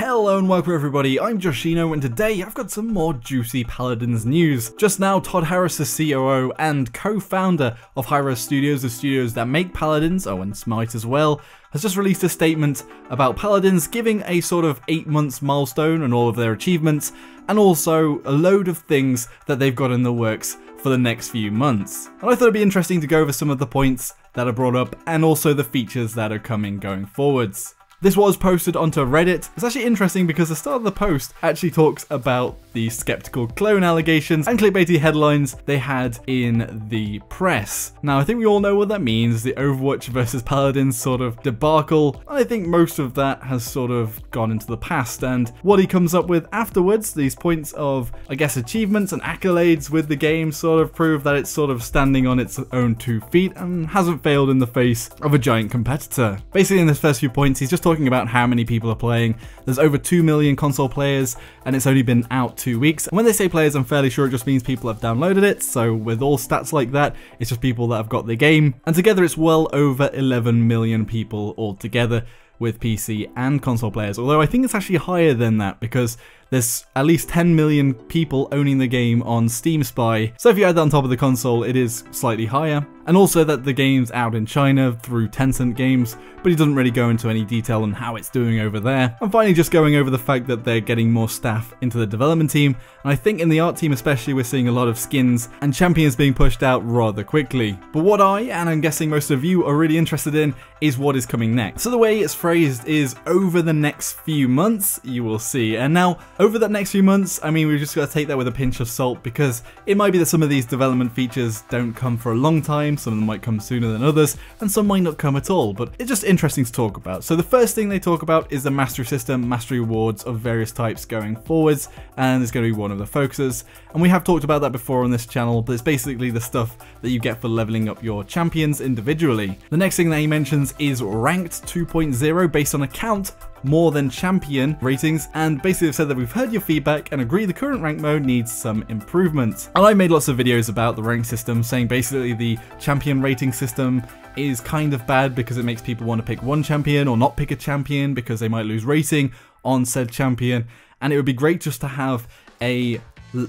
Hello and welcome everybody, I'm Joshino and today I've got some more juicy Paladins news. Just now, Todd Harris, the COO and co-founder of Hi-Res Studios, the studios that make Paladins, and Smite as well, has just released a statement about Paladins giving a sort of 8 months milestone on all of their achievements, and also a load of things that they've got in the works for the next few months. And I thought it'd be interesting to go over some of the points that are brought up and also the features that are coming going forwards. This was posted onto Reddit. It's actually interesting because the start of the post actually talks about the skeptical clone allegations and clickbaity headlines they had in the press. Now, I think we all know what that means, the Overwatch versus Paladins sort of debacle. I think most of that has sort of gone into the past, and what he comes up with afterwards, these points of, I guess, achievements and accolades with the game sort of prove that it's sort of standing on its own 2 feet and hasn't failed in the face of a giant competitor. Basically, in his first few points, he's just talking about how many people are playing. There's over 2 million console players and it's only been out 2 weeks. And when they say players, I'm fairly sure it just means people have downloaded it. So with all stats like that, it's just people that have got the game. And together it's well over 11 million people altogether with PC and console players. Although I think it's actually higher than that because there's at least 10 million people owning the game on Steam Spy. So if you add that on top of the console, it is slightly higher. And also that the game's out in China through Tencent Games, but he doesn't really go into any detail on how it's doing over there. And finally, just going over the fact that they're getting more staff into the development team. And I think in the art team especially, we're seeing a lot of skins and champions being pushed out rather quickly. But what I, and I'm guessing most of you, are really interested in is what is coming next. So the way it's phrased is over the next few months, you will see. And now, over that next few months, I mean, we've just got to take that with a pinch of salt because it might be that some of these development features don't come for a long time, some of them might come sooner than others, and some might not come at all, but it's just interesting to talk about. So the first thing they talk about is the mastery system, mastery awards of various types going forwards, and it's going to be one of the focuses. And we have talked about that before on this channel, but it's basically the stuff that you get for leveling up your champions individually. The next thing that he mentions is ranked 2.0 based on account more than champion ratings, and basically have said that we've heard your feedback and agree the current rank mode needs some improvement. And I made lots of videos about the rank system, saying basically the champion rating system is kind of bad because it makes people want to pick one champion or not pick a champion because they might lose rating on said champion, and it would be great just to have a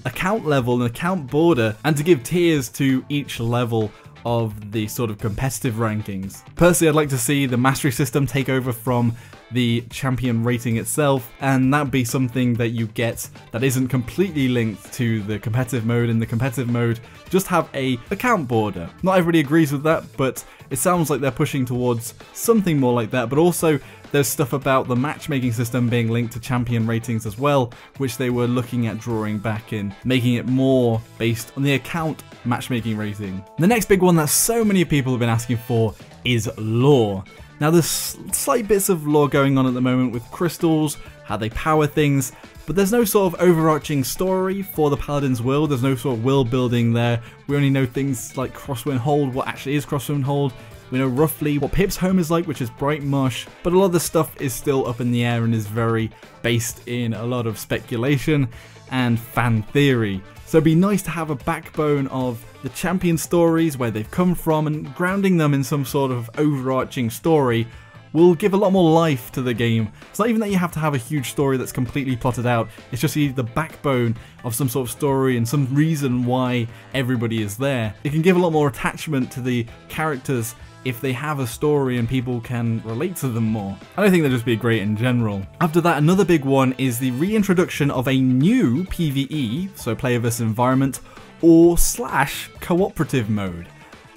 account level, an account border, and to give tiers to each level of the sort of competitive rankings. Personally, I'd like to see the mastery system take over from the champion rating itself, and that be something that you get that isn't completely linked to the competitive mode. In the competitive mode, just have a account border. Not everybody agrees with that, but it sounds like they're pushing towards something more like that. But also there's stuff about the matchmaking system being linked to champion ratings as well, which they were looking at drawing back in, making it more based on the account matchmaking rating. The next big one that so many people have been asking for is lore. Now there's slight bits of lore going on at the moment with crystals, how they power things, but there's no sort of overarching story for the Paladins world. There's no sort of world building there. We only know things like Crosswind Hold, what actually is Crosswind Hold. We know roughly what Pip's home is like, which is Bright Marsh, but a lot of the stuff is still up in the air and is very based in a lot of speculation and fan theory. So it'd be nice to have a backbone of the champion stories, where they've come from, and grounding them in some sort of overarching story will give a lot more life to the game. It's not even that you have to have a huge story that's completely plotted out, it's just the backbone of some sort of story and some reason why everybody is there. It can give a lot more attachment to the characters if they have a story and people can relate to them more. And I think that'd just be great in general. After that, another big one is the reintroduction of a new PVE, so player versus environment, or / cooperative mode.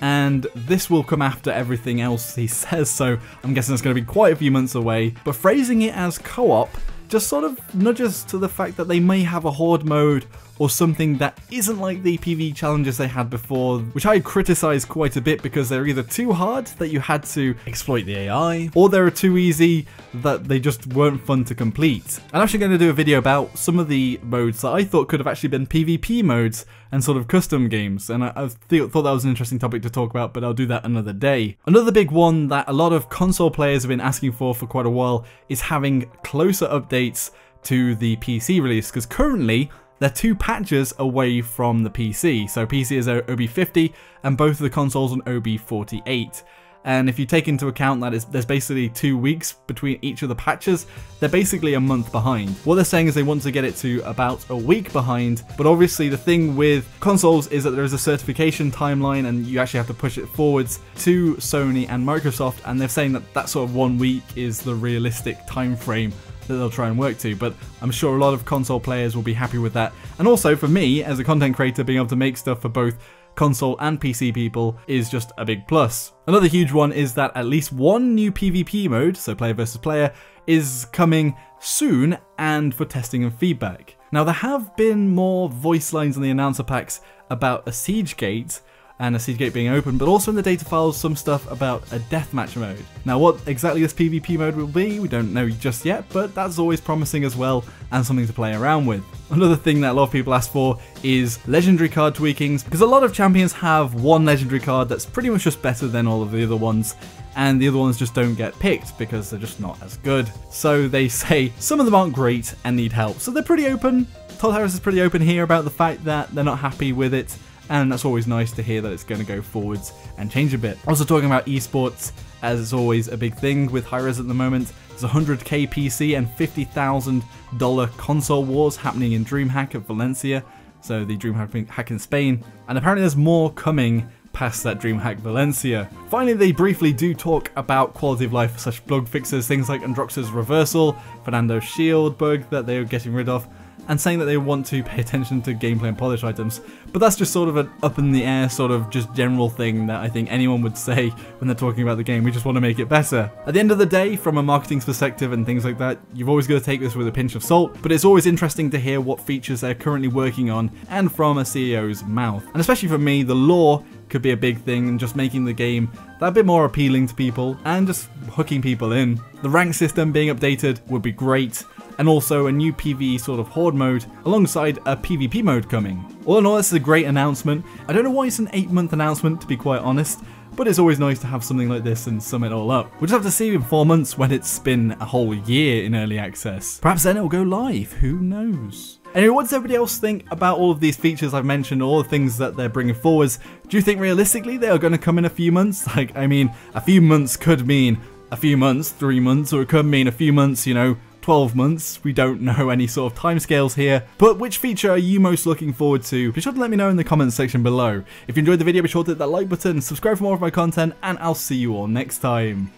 And this will come after everything else he says, so I'm guessing it's going to be quite a few months away. But phrasing it as co-op just sort of nudges to the fact that they may have a horde mode or something that isn't like the PvE challenges they had before, which I criticised quite a bit because they're either too hard that you had to exploit the AI, or they're too easy that they just weren't fun to complete. I'm actually going to do a video about some of the modes that I thought could have actually been PvP modes and sort of custom games, and I thought that was an interesting topic to talk about, but I'll do that another day. Another big one that a lot of console players have been asking for quite a while is having closer updates to the PC release, because currently they're 2 patches away from the PC. So PC is OB50 and both of the consoles on OB48. And if you take into account that there's basically 2 weeks between each of the patches, they're basically a month behind. What they're saying is they want to get it to about a week behind, but obviously the thing with consoles is that there is a certification timeline and you actually have to push it forwards to Sony and Microsoft, and they're saying that sort of 1 week is the realistic time frame that they'll try and work to, but I'm sure a lot of console players will be happy with that. And also for me, as a content creator, being able to make stuff for both console and PC people is just a big plus. Another huge one is that at least one new PvP mode, so player versus player, is coming soon and for testing and feedback. Now there have been more voice lines in the announcer packs about a siege gate, and a siege gate being open, but also in the data files some stuff about a deathmatch mode. Now what exactly this PvP mode will be, we don't know just yet, but that's always promising as well, and something to play around with. Another thing that a lot of people ask for is legendary card tweakings, because a lot of champions have one legendary card that's pretty much just better than all of the other ones, and the other ones just don't get picked because they're just not as good. So they say some of them aren't great and need help. So they're pretty open. Todd Harris is pretty open here about the fact that they're not happy with it, and that's always nice to hear that it's going to go forwards and change a bit. Also talking about esports, as it's always a big thing with Hi-Rez at the moment. There's 100k PC and $50,000 console wars happening in DreamHack at Valencia, so the DreamHack in Spain, and apparently there's more coming past that DreamHack Valencia. Finally, they briefly do talk about quality of life / bug fixes, things like Androx's reversal, Fernando's shield bug that they are getting rid of, and saying that they want to pay attention to gameplay and polish items. But that's just sort of an up in the air, sort of just general thing that I think anyone would say when they're talking about the game. We just want to make it better. At the end of the day, from a marketing perspective and things like that, you've always got to take this with a pinch of salt, but it's always interesting to hear what features they're currently working on and from a CEO's mouth. And especially for me, the lore could be a big thing, and just making the game that bit more appealing to people and just hooking people in. The rank system being updated would be great, and also a new PvE sort of horde mode alongside a PvP mode coming. All in all, this is a great announcement. I don't know why it's an 8-month announcement, to be quite honest, but it's always nice to have something like this and sum it all up. We'll just have to see in 4 months when it's been a whole year in early access. Perhaps then it'll go live, who knows? Anyway, what does everybody else think about all of these features I've mentioned, all the things that they're bringing forwards? Do you think realistically they are going to come in a few months? Like, I mean, a few months could mean a few months, 3 months, or it could mean a few months, you know, 12 months. We don't know any sort of timescales here, but which feature are you most looking forward to? Be sure to let me know in the comments section below. If you enjoyed the video, be sure to hit that like button, subscribe for more of my content, and I'll see you all next time.